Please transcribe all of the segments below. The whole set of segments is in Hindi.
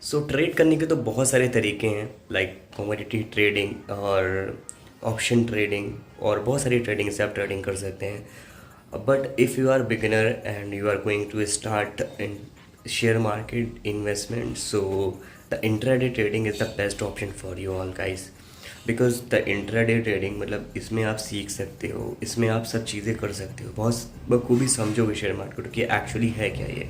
ट्रेड करने के तो बहुत सारे तरीके हैं, लाइक कमोडिटी ट्रेडिंग और ऑप्शन ट्रेडिंग, और बहुत सारी ट्रेडिंग से आप ट्रेडिंग कर सकते हैं। But if you are beginner and you are going to start in share market investment, so the intraday trading is the best option for you all guys. Because the intraday trading मतलब इसमें आप सीख सकते हो, इसमें आप सब चीज़ें कर सकते हो, बहुत बखूबी समझोगे शेयर मार्केट कि एक्चुअली है क्या ये।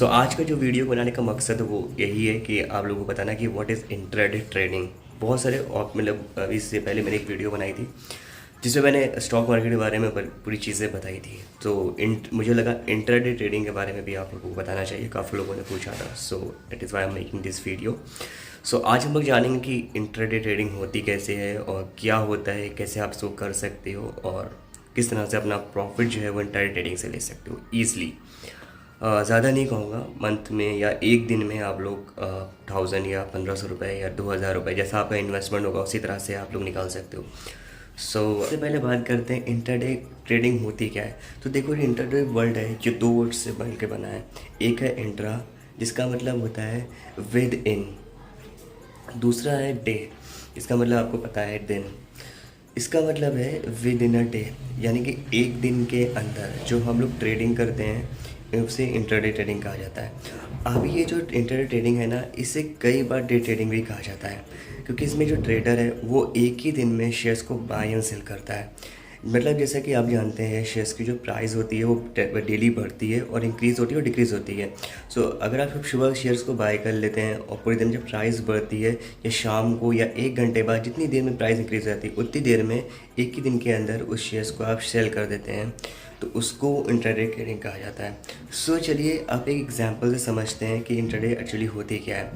आज का जो वीडियो बनाने का मकसद है वो यही है कि आप लोगों को बताना कि व्हाट इज़ इंट्राडे ट्रेडिंग। बहुत सारे मतलब अभी इससे पहले मैंने एक वीडियो बनाई थी जिसमें मैंने स्टॉक मार्केट के बारे में पूरी चीज़ें बताई थी। मुझे लगा इंट्राडे ट्रेडिंग के बारे में भी आप लोगों को बताना चाहिए, काफ़ी लोगों ने पूछा था। That is why I am making this video. आज हम लोग जानेंगे कि इंट्राडे ट्रेडिंग होती कैसे है और क्या होता है, कैसे आप इसको कर सकते हो और किस तरह से अपना प्रॉफिट जो है वो इंट्राडे ट्रेडिंग से ले सकते हो ईज़िली। ज़्यादा नहीं कहूँगा, मंथ में या एक दिन में आप लोग 1000 या 1500 रुपये या 2000 रुपये, जैसा आपका इन्वेस्टमेंट होगा उसी तरह से आप लोग निकाल सकते हो। सबसे पहले बात करते हैं इंट्राडे ट्रेडिंग होती क्या है। तो देखो, ये इंट्राडे वर्ड है जो दो वर्ड से बन के बना है। एक है इंट्रा, जिसका मतलब होता है विद इन। दूसरा है डे, इसका मतलब आपको पता है दिन। इसका मतलब है विद इन अ डे, यानी कि एक दिन के अंदर जो हम लोग ट्रेडिंग करते हैं उसे इंट्राडे ट्रेडिंग कहा जाता है। अब ये जो इंट्राडे ट्रेडिंग है ना, इसे कई बार डे ट्रेडिंग भी कहा जाता है, क्योंकि इसमें जो ट्रेडर है वो एक ही दिन में शेयर्स को बाय एंड सेल करता है। मतलब जैसा कि आप जानते हैं, शेयर्स की जो प्राइस होती है वो डेली बढ़ती है और इंक्रीज़ होती है और डिक्रीज़ होती है। अगर आप सुबह शेयर्स को बाय कर लेते हैं और पूरे दिन जब प्राइस बढ़ती है, या शाम को या एक घंटे बाद जितनी देर में प्राइस इंक्रीज़ हो जाती है उतनी देर में एक ही दिन के अंदर उस शेयर्स को आप सेल कर देते हैं, तो उसको इंट्राडे ट्रेडिंग कहा जाता है। चलिए आप एक एग्जांपल से समझते हैं कि इंट्राडे एक्चुअली होती क्या है।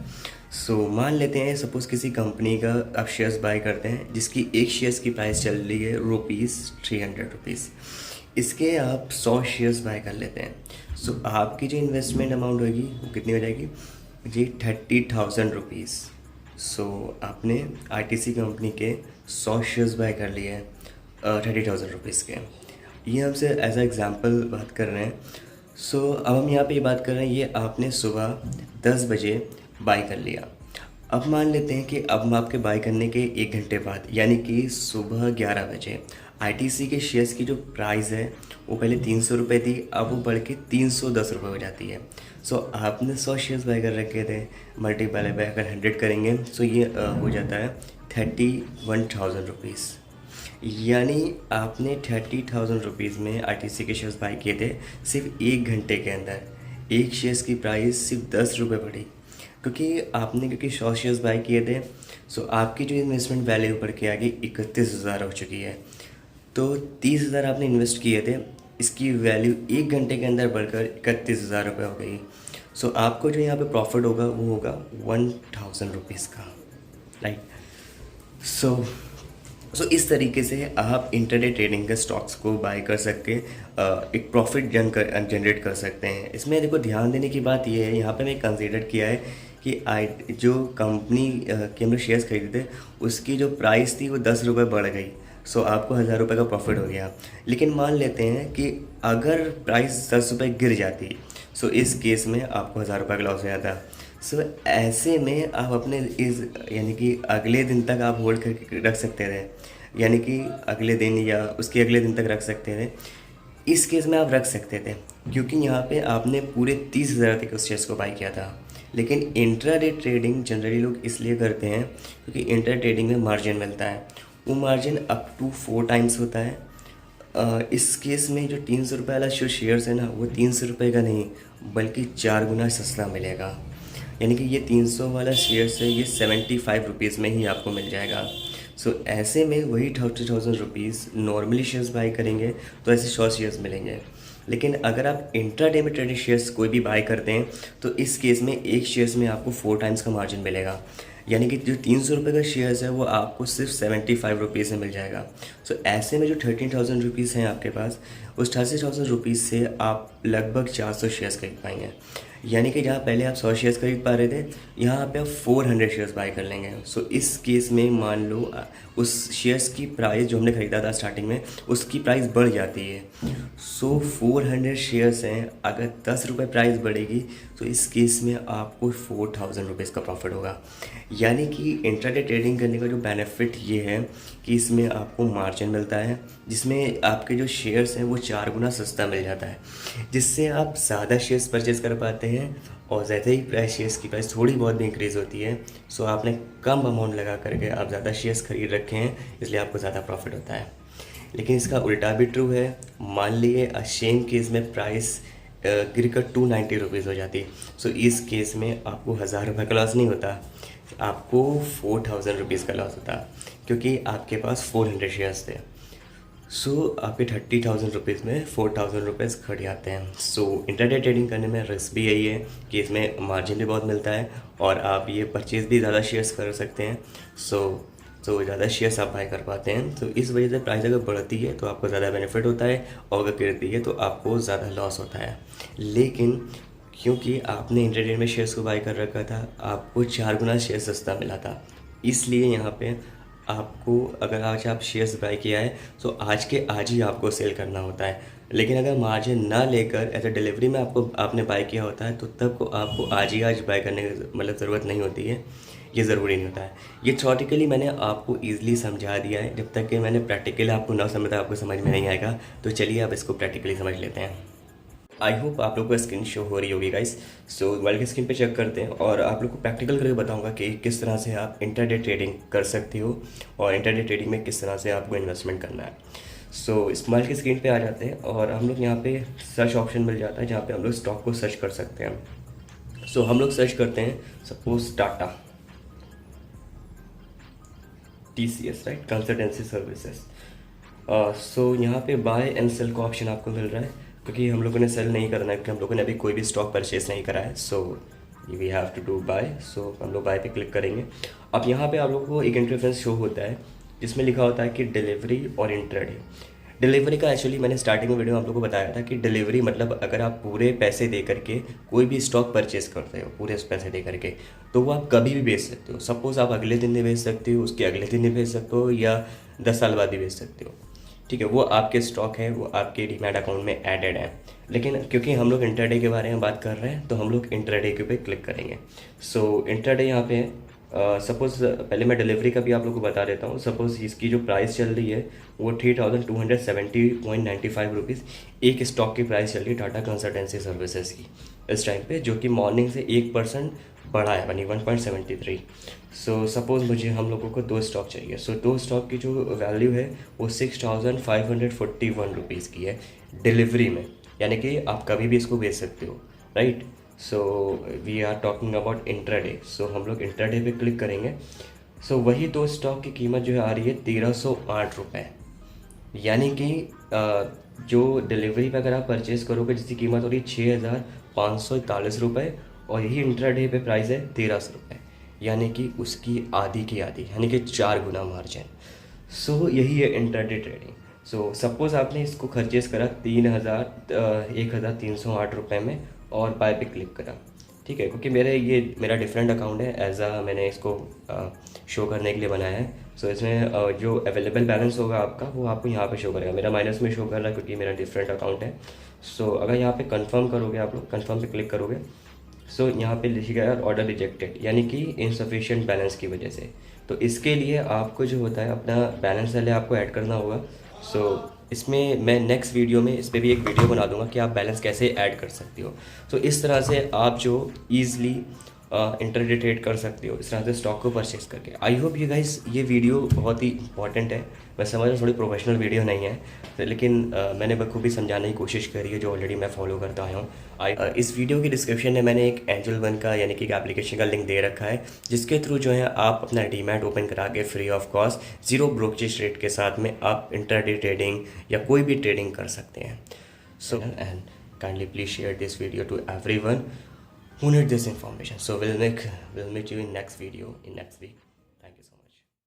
मान लेते हैं, सपोज़ किसी कंपनी का आप शेयर्स बाय करते हैं जिसकी एक शेयर्स की प्राइस चल रही है ₹300। इसके आप 100 शेयर्स बाय कर लेते हैं। आपकी जो इन्वेस्टमेंट अमाउंट होगी वो कितनी हो जाएगी जी? ₹30,000। आपने आईटीसी कंपनी के 100 शेयर्स बाय कर लिए हैं ₹30,000 के। ये हमसे एज अ एग्ज़ाम्पल बात कर रहे हैं। अब हम यहाँ पे ये बात कर रहे हैं, ये आपने सुबह 10 बजे बाय कर लिया। अब मान लेते हैं कि अब हम आपके बाय करने के एक घंटे बाद, यानी कि सुबह 11 बजे, आईटीसी के शेयर्स की जो प्राइस है वो पहले ₹300 थी, अब वो बढ़ के ₹310 हो जाती है। आपने 100 शेयर्स बाय कर रखे थे, मल्टीप्लाई बाय अगर 100 करेंगे ये हो जाता है ₹31,000। यानी आपने ₹30,000 में आईटीसी के शेयर्स बाय किए थे। सिर्फ एक घंटे के अंदर एक शेयर्स की प्राइस सिर्फ ₹10 बढ़ी, क्योंकि 100 शेयर्स बाय किए थे। आपकी जो इन्वेस्टमेंट वैल्यू बढ़ के आ गई 31,000 हो चुकी है। तो 30,000 आपने इन्वेस्ट किए थे, इसकी वैल्यू एक घंटे के अंदर बढ़कर 31,000 हो गई। आपको जो यहाँ पे प्रॉफिट होगा वो होगा ₹1,000 का, राइट। इस तरीके से आप इंट्राडे ट्रेडिंग के स्टॉक्स को बाय कर सकते हैं, एक प्रॉफिट जनरेट कर सकते हैं। इसमें देखो, ध्यान देने की बात यह है, यहाँ पे मैं कंसीडर किया है कि जो कंपनी के हम लोग शेयर्स खरीदे थे उसकी जो प्राइस थी वो ₹10 बढ़ गई। आपको ₹1,000 का प्रॉफिट हो गया। लेकिन मान लेते हैं कि अगर प्राइस ₹10 गिर जाती, इस केस में आपको ₹1,000 का लॉस हो जाता। ऐसे में आप अपने यानी कि अगले दिन तक आप होल्ड करके रख सकते थे, यानी कि अगले दिन या उसके अगले दिन तक रख सकते थे। इस केस में आप रख सकते थे क्योंकि यहाँ पे आपने पूरे 30,000 तक उस शेयर्स को बाय किया था। लेकिन इंट्राडे ट्रेडिंग जनरली लोग इसलिए करते हैं क्योंकि इंट्राडे ट्रेडिंग में मार्जिन मिलता है। वो मार्जिन अप टू 4 टाइम्स होता है। इस केस में जो ₹300 वाला जो शेयर्स है ना, वो ₹300 का नहीं बल्कि 4 गुना सस्ता मिलेगा। यानी कि ये 300 वाला शेयर्स है, ये ₹75 में ही आपको मिल जाएगा। ऐसे में वही ₹30,000 नॉर्मली शेयर्स बाय करेंगे तो ऐसे 100 शेयर्स मिलेंगे। लेकिन अगर आप इंट्राडे में ट्रेडेड शेयर्स कोई भी बाय करते हैं तो इस केस में एक शेयर्स में आपको 4 टाइम्स का मार्जिन मिलेगा। यानी कि जो ₹300 का शेयर्स है वो आपको सिर्फ ₹75 में मिल जाएगा। ऐसे में जो ₹13,000 हैं आपके पास, उस ₹30,000 से आप लगभग 400 शेयर्स खरीद पाएंगे। यानी कि जहाँ पहले आप 100 शेयर्स खरीद पा रहे थे, यहाँ पे आप 400 शेयर्स बाय कर लेंगे। सो इस केस में मान लो उस शेयर्स की प्राइस जो हमने ख़रीदा था स्टार्टिंग में, उसकी प्राइस बढ़ जाती है। सो 400 शेयर्स हैं, अगर 10 रुपये प्राइस बढ़ेगी तो इस केस में आपको 4000 रुपीज़ का प्रॉफिट होगा। यानी कि इंट्राडे ट्रेडिंग करने का जो बेनिफिट ये है कि इसमें आपको मार्जिन मिलता है, जिसमें आपके जो शेयर्स हैं वो 4 गुना सस्ता मिल जाता है, जिससे आप ज़्यादा शेयर्स परचेज़ कर पाते हैं और ज़्यादा ही शेयर्स की प्राइस थोड़ी बहुत भी इंक्रीज़ होती है। सो आपने कम अमाउंट लगा करके आप ज़्यादा शेयर्स खरीद रखे हैं, इसलिए आपको ज़्यादा प्रॉफिट होता है। लेकिन इसका उल्टा भी ट्रू है। मान लिए सेम केस में प्राइस गिर कर 290 रुपीज़ हो जाती। सो इस केस में आपको 1000 रुपये का लॉस नहीं होता, आपको 4000 रुपीज़ का लॉस होता, क्योंकि आपके पास 400 शेयर्स थे। सो आपके 30,000 रुपीज़ में 4,000 रुपीज़ खट जाते हैं। सो इंट्राडे ट्रेडिंग करने में रिस्क भी यही है कि इसमें मार्जिन भी बहुत मिलता है और आप ये परचेज़ भी ज़्यादा शेयर्स कर सकते हैं। सो ज़्यादा शेयर्स आप बाय कर पाते हैं। तो इस वजह से प्राइस अगर बढ़ती है तो आपको ज़्यादा बेनिफिट होता है और अगर गिरती है तो आपको ज़्यादा लॉस होता है। लेकिन क्योंकि आपने इंट्राडे में शेयर्स को बाय कर रखा था, आपको 4 गुना शेयर सस्ता मिला था, इसलिए यहाँ पे आपको अगर आज आप शेयर्स बाय किया है तो आज के आज ही आपको सेल करना होता है। लेकिन अगर मार्जिन ना लेकर एज ए डिलीवरी में आपने बाय किया होता है तो तब को आपको आज ही आज बाय करने की मतलब ज़रूरत नहीं होती है, ये ज़रूरी नहीं होता है। ये थ्योरेटिकली मैंने आपको ईजिली समझा दिया है, जब तक कि मैंने प्रैक्टिकली आपको ना समझा आपको समझ में नहीं आएगा। तो चलिए आप इसको प्रैक्टिकली समझ लेते हैं। आई होप आप लोग को स्क्रीन शो हो रही होगी गाइस। सो मोबाइल की स्क्रीन पे चेक करते हैं और आप लोग को प्रैक्टिकल करके बताऊंगा कि किस तरह से आप इंट्राडे ट्रेडिंग कर सकते हो और इंट्राडे ट्रेडिंग में किस तरह से आपको इन्वेस्टमेंट करना है। सो मोबाइल की स्क्रीन पे आ जाते हैं और हम लोग यहाँ पे सर्च ऑप्शन मिल जाता है, जहाँ पे हम लोग स्टॉक को सर्च कर सकते हैं। सो हम लोग सर्च करते हैं suppose Tata TCS, right, consultancy services. So यहाँ पे बाय एंड सेल का ऑप्शन आपको मिल रहा है, क्योंकि हम लोगों ने सेल नहीं करना है, क्योंकि हम लोगों ने अभी कोई भी स्टॉक परचेस नहीं करा है। So we have to do buy. So हम लोग बाय पे क्लिक करेंगे। अब यहाँ पे आप लोगों को एक इंटरफेस शो होता है जिसमें लिखा होता है कि डिलीवरी और इंट्राडे। डिलीवरी का एक्चुअली मैंने स्टार्टिंग में वीडियो में आप लोगों को बताया था कि डिलीवरी मतलब अगर आप पूरे पैसे दे करके कोई भी स्टॉक परचेस करते हो पूरे पैसे दे करके, तो वो आप कभी भी बेच सकते हो। सपोज़ आप अगले दिन भी बेच सकते हो, उसके अगले दिन भी बेच सकते हो, या 10 साल बाद भी बेच सकते हो। ठीक है, वो आपके स्टॉक है, वो आपके डीमैट अकाउंट में एडेड है। लेकिन क्योंकि हम लोग इंट्राडे के बारे में बात कर रहे हैं तो हम लोग इंट्राडे के पे क्लिक करेंगे। सो इंट्राडे यहाँ पे सपोज़ पहले मैं डिलीवरी का भी आप लोग को बता देता हूँ। सपोज़ इसकी जो प्राइस चल रही है वो 3270.95 रुपीज़ एक स्टॉक की प्राइस चल रही है टाटा कंसल्टेंसी सर्विसेज की इस टाइम पे, जो कि मॉर्निंग से 1% बढ़ा है, यानी 1.73। सो सपोज़ मुझे हम लोगों को 2 स्टॉक चाहिए। सो 2 स्टॉक की जो वैल्यू है वो 6541 रुपीज़ की है डिलीवरी में, यानी कि आप कभी भी इसको बेच सकते हो, right. So we are talking about intraday. So हम लोग इंट्राडे पे क्लिक करेंगे। सो वही 2 स्टॉक की कीमत जो है आ रही है 1308 रुपये, यानी कि जो डिलीवरी पे अगर आप परचेज़ करोगे जिसकी कीमत हो रही है 6541 रुपये, और यही इंट्राडे पे प्राइस है 1300 रुपये, यानी कि उसकी आधी की आधी, यानी कि 4 गुना मार्जिन। सो यही है इंट्राडे ट्रेडिंग। सो सपोज़ आपने इसको परचेज़ करा 1308 रुपये में और बाय पे क्लिक करा, ठीक है, क्योंकि मेरा डिफरेंट अकाउंट है, मैंने इसको शो करने के लिए बनाया है। सो इसमें जो अवेलेबल बैलेंस होगा आपका वो आपको यहाँ पे शो करेगा। मेरा माइनस में शो कर रहा है क्योंकि मेरा डिफरेंट अकाउंट है। सो अगर यहाँ पे कंफर्म करोगे, आप लोग कंफर्म पे क्लिक करोगे, सो यहाँ पे लिखिएगा ऑर्डर रिजेक्टेड, यानी कि इनसफिशिएंट बैलेंस की वजह से। तो इसके लिए आपको जो होता है अपना बैलेंस पहले आपको ऐड करना होगा। सो इसमें मैं नेक्स्ट वीडियो में इस पर भी एक वीडियो बना दूंगा कि आप बैलेंस कैसे ऐड कर सकते हो। तो इस तरह से आप जो ईज़िली इंट्राडे ट्रेड कर सकते हो, इस तरह से स्टॉक को परचेज करके। आई होप ये गाइस ये वीडियो बहुत ही इंपॉर्टेंट है। मैं समझ रहा थोड़ी प्रोफेशनल वीडियो नहीं है, लेकिन मैंने बखूबी समझाने की कोशिश करी है जो ऑलरेडी मैं फॉलो करता आया हूँ। इस वीडियो की डिस्क्रिप्शन में मैंने एक एंजल वन का यानी कि एक एप्लीकेशन का लिंक दे रखा है, जिसके थ्रू जो है आप अपना डीमैट ओपन करा के free of cost 0 brokerage rate के साथ में आप इंट्राडे ट्रेडिंग या कोई भी ट्रेडिंग कर सकते हैं। So and kindly please share this video to everyone who need this information. So we'll meet you in next video in next week.